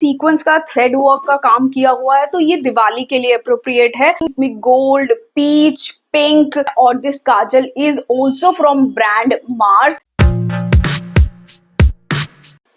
Sequence का thread work का काम किया हुआ है, तो ये दिवाली के लिए अप्रोप्रिएट है। इसमें गोल्ड, पीच, पिंक और this Kajal is also from brand Mars.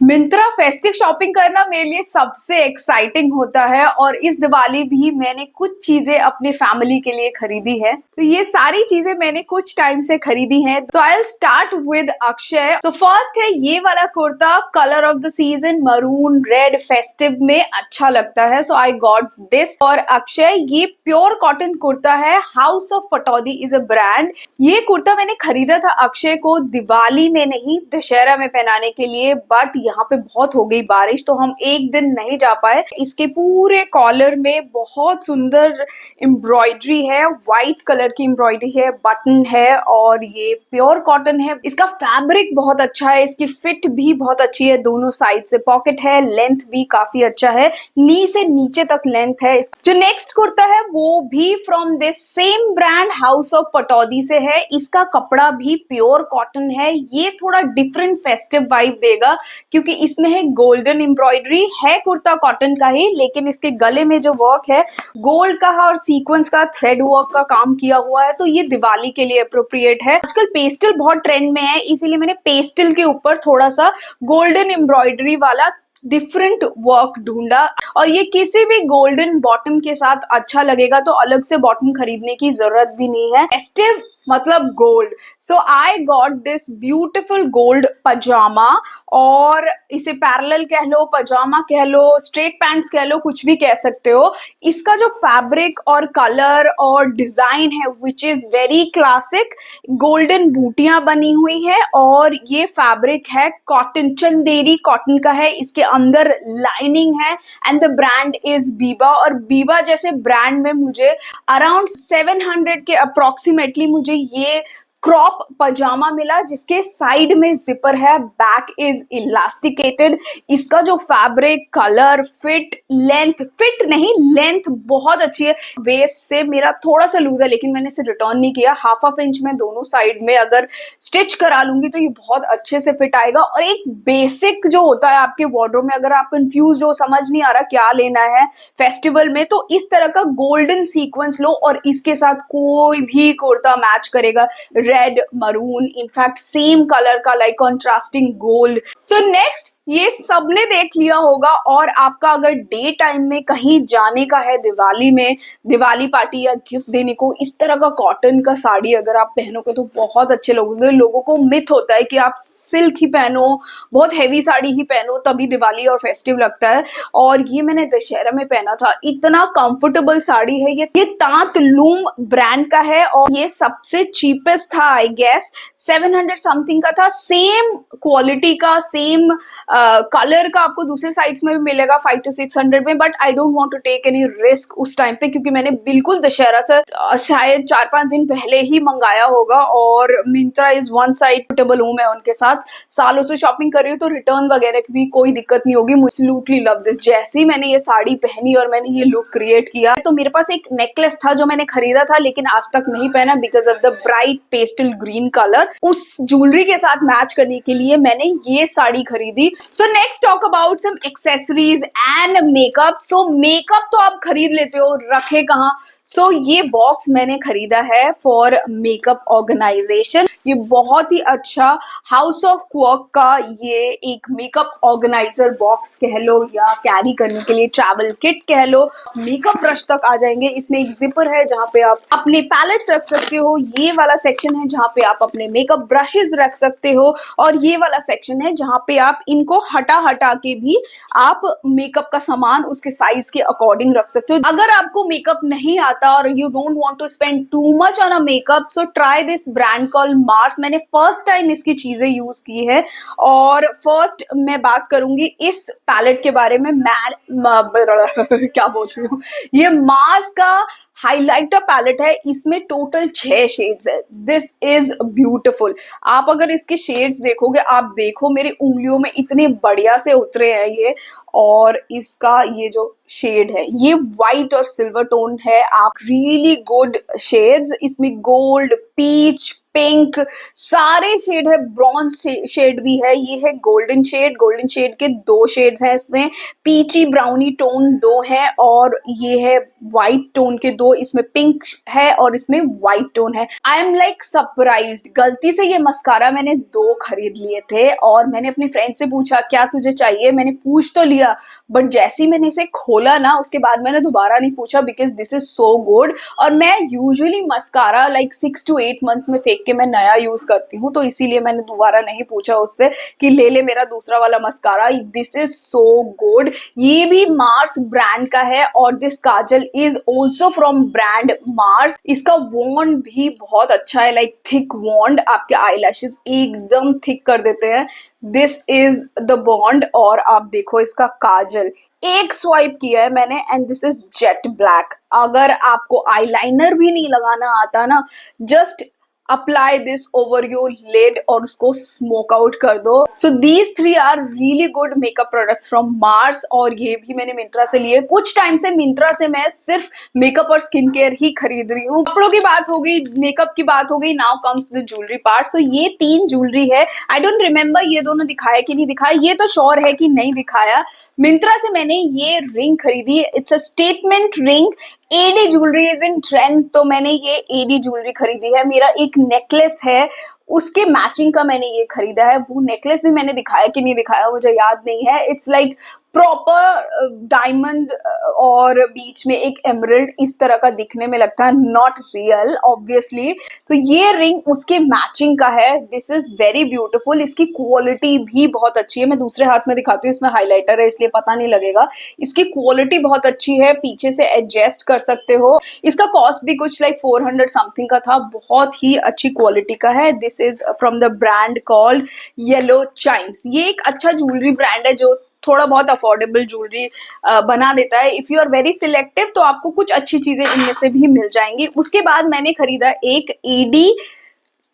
Myntra festive shopping करना मेरे लिए सबसे एक्साइटिंग होता है और इस दिवाली भी मैंने कुछ चीजें अपने फैमिली के लिए खरीदी है। तो ये सारी चीजें मैंने कुछ टाइम से खरीदी हैं। तो I will start with Akshay. तो फर्स्ट है ये वाला kurta, colour of the season maroon red, festive में अच्छा लगता है, सो आई गॉट दिस। और अक्षय, ये प्योर कॉटन कुर्ता है, house of Pataudi is a brand. ये कुर्ता मैंने खरीदा था अक्षय को दिवाली में नहीं, दशहरा में पहनाने के लिए, बट यहाँ पे बहुत हो गई बारिश तो हम एक दिन नहीं जा पाए। इसके पूरे कॉलर में बहुत सुंदर एम्ब्रॉयडरी है, व्हाइट कलर की एम्ब्रॉयडरी है, बटन है और ये प्योर कॉटन है। इसका फैब्रिक बहुत अच्छा है, इसकी फिट भी बहुत अच्छी है, दोनों साइड से पॉकेट है, लेंथ भी काफी अच्छा है, नी से नीचे तक लेंथ है। जो नेक्स्ट कुर्ता है वो भी from this same brand house of Pataudi से है। इसका कपड़ा भी प्योर कॉटन है। ये थोड़ा डिफरेंट फेस्टिव वाइब देगा क्योंकि इसमें है गोल्डन एम्ब्रॉयडरी, है कुर्ता कॉटन का ही, लेकिन इसके गले में जो वर्क है गोल्ड का और सीक्वेंस का थ्रेड वर्क का काम किया हुआ है, तो ये दिवाली के लिए अप्रोप्रिएट है। आजकल पेस्टल बहुत ट्रेंड में है, इसीलिए मैंने पेस्टल के ऊपर थोड़ा सा गोल्डन एम्ब्रॉयडरी वाला डिफरेंट वर्क ढूंढा और ये किसी भी गोल्डन बॉटम के साथ अच्छा लगेगा, तो अलग से बॉटम खरीदने की जरूरत भी नहीं है। फेस्टिव मतलब gold, so I got this beautiful gold pyjama, और इसे पैरेलल कह लो, पजामा कह लो, स्ट्रेट पैंट्स कह लो, कुछ भी कह सकते हो। इसका जो फैब्रिक और कलर और डिजाइन है which is very classic, golden बूटियां बनी हुई है और ये फैब्रिक है कॉटन, चंदेरी कॉटन का है, इसके अंदर लाइनिंग है and the brand is Biba. और बीबा जैसे ब्रांड में मुझे अराउंड 700 के अप्रोक्सीमेटली मुझे ये क्रॉप पजामा मिला जिसके साइड में जिपर है, बैक इज इलास्टिकेटेड। इसका जो fabric, colour, fit, length, fit नहीं लेंथ बहुत अच्छी है। वेस्ट से मेरा थोड़ा सा लूज है लेकिन मैंने इसे रिटर्न नहीं किया, हाफ इंच में दोनों साइड में अगर स्टिच करा लूंगी तो ये बहुत अच्छे से फिट आएगा। और एक बेसिक जो होता है आपके वार्डरोब में, अगर आप कंफ्यूज हो, समझ नहीं आ रहा क्या लेना है फेस्टिवल में, तो इस तरह का गोल्डन सीक्वेंस लो और इसके साथ कोई भी कुर्ता मैच करेगा, red, maroon, in fact same colour का like contrasting gold. So next, ये सबने देख लिया होगा और आपका अगर डे टाइम में कहीं जाने का है दिवाली में, दिवाली पार्टी या गिफ्ट देने को, इस तरह का कॉटन का साड़ी अगर आप पहनोगे तो बहुत अच्छे लगोगे। लोगों को मिथ होता है कि आप सिल्क ही पहनो, बहुत हैवी साड़ी ही पहनो तभी दिवाली और फेस्टिव लगता है, और ये मैंने दशहरा में पहना था, इतना कंफर्टेबल साड़ी है। ये तांत लूम ब्रांड का है और ये सबसे चीपेस्ट था, आई गेस 700 समथिंग का था। सेम क्वालिटी का, सेम कलर का आपको दूसरे साइड्स में भी मिलेगा 500 to 600 में, but I don't want to take any risk उस टाइम पे क्योंकि मैंने बिल्कुल दशहरा से शायद 4-5 दिन पहले ही मंगाया होगा और Myntra is one side portable हूँ मैं उनके साथ, सालों से शॉपिंग कर रही हूँ, तो रिटर्न वगैरह की भी कोई दिक्कत नहीं होगी। मुझे एब्सोल्युटली लव दिस। जैसे ही मैंने ये साड़ी पहनी और मैंने ये लुक क्रिएट किया, तो मेरे पास एक नेकलेस था जो मैंने खरीदा था लेकिन आज तक नहीं पहना because of the bright pastel green colour. उस ज्वेलरी के साथ मैच करने के लिए मैंने ये साड़ी खरीदी। So next talk about some accessories and makeup. So makeup तो आप खरीद लेते हो, रखे कहाँ? सो ये बॉक्स मैंने खरीदा है फॉर मेकअप ऑर्गेनाइजेशन। ये बहुत ही अच्छा हाउस ऑफ क्वर्क का ये एक मेकअप ऑर्गेनाइजर बॉक्स कह लो या कैरी करने के लिए ट्रैवल किट कह लो। मेकअप ब्रश तक आ जाएंगे। इसमें एक जिपर है जहाँ पे आप अपने पैलेट्स रख सकते हो, ये वाला सेक्शन है जहाँ पे आप अपने मेकअप ब्रशेस रख सकते हो, और ये वाला सेक्शन है जहाँ पे आप इनको हटा के भी आप मेकअप का सामान उसके साइज के अकॉर्डिंग रख सकते हो। अगर आपको मेकअप नहीं आता और you don't want to spend too much on a makeup, so try this brand called Mars। मैंने फर्स्ट टाइम इसकी चीजें यूज की है और फर्स्ट मैं बात करूंगी इस पैलेट के बारे में। क्या बोल रही हूँ, ये मार्स का हाइलाइटर पैलेट है, इसमें टोटल 6 शेड्स है। This is beautiful. आप अगर इसके शेड्स देखोगे, आप देखो मेरी उंगलियों में इतने बढ़िया से उतरे हैं ये, और इसका ये जो शेड है ये व्हाइट और सिल्वर टोन है। आप रियली गुड शेड्स, इसमें गोल्ड, पीच, पिंक, सारे शेड है, ब्रॉन्ज शेड भी है, ये है गोल्डन शेड, गोल्डन शेड के 2 शेड्स हैं इसमें, पीची ब्राउनी टोन 2 है, और ये है व्हाइट टोन के 2, इसमें पिंक है और इसमें व्हाइट टोन है। आई एम लाइक सरप्राइज्ड, गलती से ये मस्कारा मैंने 2 खरीद लिए थे और मैंने अपने फ्रेंड से पूछा क्या तुझे चाहिए, मैंने पूछ तो लिया बट जैसे ही मैंने इसे खोला ना उसके बाद मैंने दोबारा नहीं पूछा because this is so good. और मैं usually mascara like 6 to 8 months में फेंक के मैं नया यूज करती हूँ, तो इसीलिए मैंने दोबारा नहीं पूछा उससे कि ले ले मेरा दूसरा वाला mascara. This is so good, ये भी मार्स ब्रांड का है और this Kajal is also from brand Mars. इसका वॉन्ड भी बहुत अच्छा है, लाइक थिक वॉन्ड, आपके आईलैशेस एकदम थिक कर देते हैं। दिस इज द बॉन्ड, और आप देखो इसका काजल एक स्वाइप किया है मैंने and this is jet black. अगर आपको आईलाइनर भी नहीं लगाना आता ना, just apply this over your lid और उसको स्मोक आउट कर दो। So these 3 are really good makeup products from Mars, और ये भी मैंने मिंत्रा से लिए। कुछ टाइम से मिंत्रा से मैं सिर्फ मेकअप और स्किन केयर ही खरीद रही हूँ। कपड़ों की बात हो गई, मेकअप की बात हो गई, now comes the jewellery part. So ये 3 ज्वेलरी है, आई डोंट रिमेम्बर ये दोनों दिखाया कि नहीं दिखाया, ये तो श्योर है कि नहीं दिखाया। मिंत्रा से मैंने ये रिंग खरीदी, it's a statement ring, AD jewellery is in trend, तो मैंने ये एडी ज्वेलरी खरीदी है। मेरा एक नेकलेस है उसके मैचिंग का मैंने ये खरीदा है, वो नेकलेस भी मैंने दिखाया कि नहीं दिखाया मुझे याद नहीं है। इट्स लाइक प्रॉपर डायमंड और बीच में एक एमरल्ड, इस तरह का दिखने में लगता है, नॉट रियल ऑब्वियसली। तो ये रिंग उसके मैचिंग का है, दिस इज वेरी ब्यूटीफुल, इसकी क्वालिटी भी बहुत अच्छी है। मैं दूसरे हाथ में दिखाती हूँ, इसमें हाइलाइटर है इसलिए पता नहीं लगेगा। इसकी क्वालिटी बहुत अच्छी है, पीछे से एडजस्ट कर सकते हो। इसका कॉस्ट भी कुछ लाइक 400 समथिंग का था, बहुत ही अच्छी क्वालिटी का है। This is from the brand called yellow Chimes. ये एक अच्छा ज्वेलरी ब्रांड है जो थोड़ा बहुत अफोर्डेबल ज्वेलरी बना देता है। If you are very selective तो आपको कुछ अच्छी चीजें इनमें से भी मिल जाएंगी। उसके बाद मैंने खरीदा एक एडी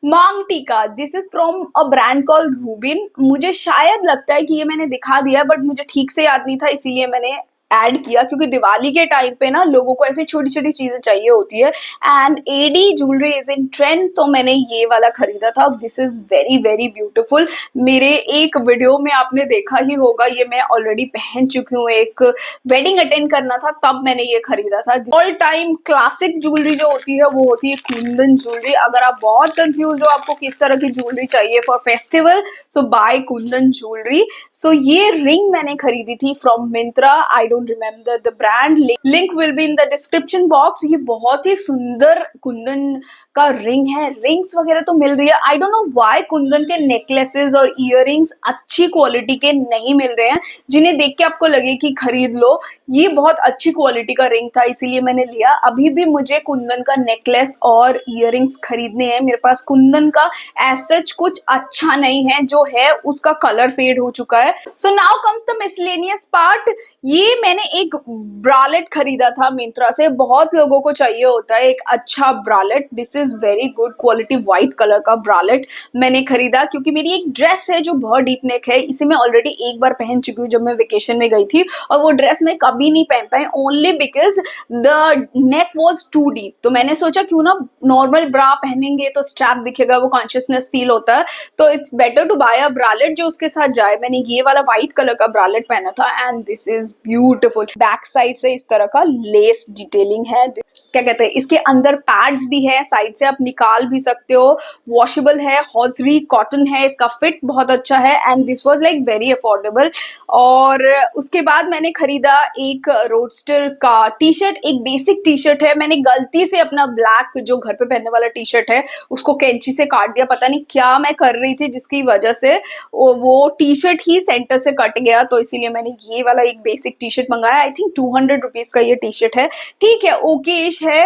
मांग टीका, this is from a brand call Rubin. मुझे शायद लगता है कि ये मैंने दिखा दिया बट मुझे ठीक से याद नहीं था, इसीलिए मैंने ऐड किया, क्योंकि दिवाली के टाइम पे ना लोगों को ऐसी छोटी छोटी चीजें चाहिए होती है and AD jewellery is in trend, तो मैंने ये वाला खरीदा था। This is very very beautiful, मेरे एक वीडियो में आपने देखा ही होगा, ये मैं ऑलरेडी पहन चुकी हूँ, एक वेडिंग अटेंड करना था तब मैंने ये खरीदा था। ऑल टाइम क्लासिक ज्वेलरी जो होती है वो होती है कुंदन ज्वेलरी। अगर आप बहुत कंफ्यूज हो आपको किस तरह की ज्वेलरी चाहिए for festival, so buy kundan jewellery. So ये रिंग मैंने खरीदी थी from Myntra, I don't remember the brand, link will be in the description box. ये बहुत ही सुंदर कुंदन का रिंग है, रिंग्स वगैरह तो मिल रही है, I don't know why Kundan के नेकलेसेस और इयररिंग्स अच्छी क्वालिटी के नहीं मिल रहे हैं जिन्हें देख के आपको लगे कि खरीद लो। ये बहुत अच्छी क्वालिटी का रिंग था इसीलिए मैंने लिया। अभी भी मुझे कुंदन का नेकलेस और इयररिंग्स खरीदने हैं, मेरे पास कुंदन का एज सच कुछ अच्छा नहीं है, जो है उसका कलर फेड हो चुका है। So now comes the miscellaneous part. ये मैंने एक ब्रालेट खरीदा था मिंत्रा से, बहुत लोगों को चाहिए होता है एक अच्छा bralette. This is very good quality, white colour का ब्रालेट मैंने खरीदा क्योंकि मेरी एक ड्रेस है जो बहुत डीप नेक है, इसे मैं ऑलरेडी एक बार पहन चुकी हूँ जब मैं वेकेशन में गई थी, और वो ड्रेस मैं कभी नहीं पहन पाई only because the neck was too deep. तो मैंने सोचा क्यों ना नॉर्मल ब्रा पहनेंगे तो स्ट्रैप दिखेगा, वो कॉन्शियसनेस फील होता है, तो it's better to buy a bralette जो उसके साथ जाए। मैंने ये वाला व्हाइट कलर का ब्रालेट पहना था and this is beautiful. Back side से इस तरह का लेस डिटेलिंग है, क्या कहते हैं, इसके अंदर पैड्स भी है, साइड से आप निकाल भी सकते हो, वॉशेबल है, हॉजरी कॉटन है, इसका फिट बहुत अच्छा है and this was like very affordable. और उसके बाद मैंने खरीदा एक रोडस्टर का टी शर्ट, एक बेसिक टी शर्ट है, मैंने गलती से अपना ब्लैक जो घर पे पहनने वाला टी शर्ट है उसको कैंची से काट दिया, पता नहीं क्या मैं कर रही थी जिसकी वजह से वो टी शर्ट ही सेंटर से कट गया, तो इसीलिए मैंने ये वाला एक बेसिक टी शर्ट मंगाया। आई थिंक 200 रुपीज का ये टी शर्ट है, ठीक है, ओकेश है,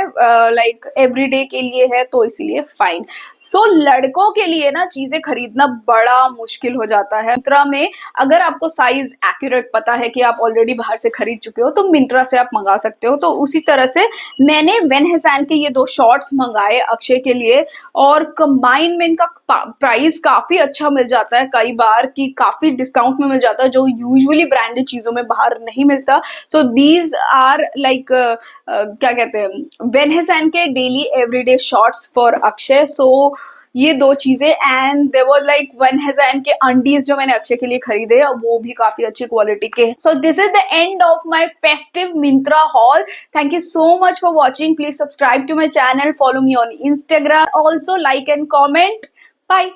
लाइक एवरीडे के लिए है, तो इसीलिए फाइन। सो लड़कों के लिए ना चीजें खरीदना बड़ा मुश्किल हो जाता है मिंत्रा में। अगर आपको साइज एक्यूरेट पता है कि आप ऑलरेडी बाहर से खरीद चुके हो तो मिंत्रा से आप मंगा सकते हो। तो उसी तरह से मैंने वेन हैसान के ये 2 शॉर्ट्स मंगाए अक्षय के लिए, और कंबाइन में इनका प्राइस काफी अच्छा मिल जाता है, कई बार कि काफी डिस्काउंट में मिल जाता है जो यूजुअली ब्रांडेड चीजों में बाहर नहीं मिलता। सो दीज आर लाइक क्या कहते हैं, वेन हैसान के daily everyday shorts for Akshay. So ये 2 चीज़ें and there was like one Heusen के अंडीज जो मैंने अक्षय के लिए खरीदे वो भी काफ़ी अच्छी क्वालिटी के। So this is the end of my festive Myntra hall. Thank you so much for watching. Please subscribe to my channel, follow me on Instagram, also like and comment. Bye.